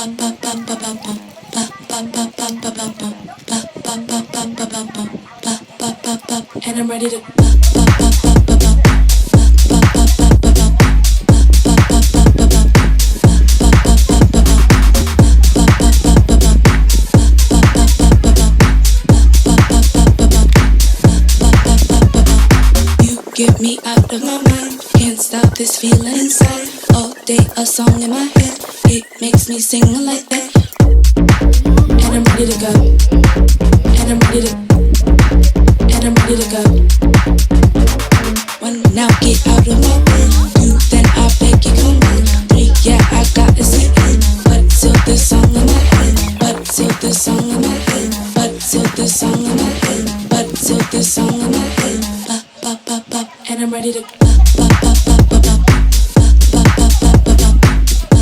And I'm ready to get me out of my mind. Can't stop this feeling inside. All day a song in my head. It makes me sing like that. And I'm ready to go. And I'm ready to. And I'm ready to go. One, now get out of my way. Two, then I beg you come in. Three, yeah, I got to say it. But till this song in my head. But till this song in my head. But till this song in my head. But till this song in my head. And I'm ready to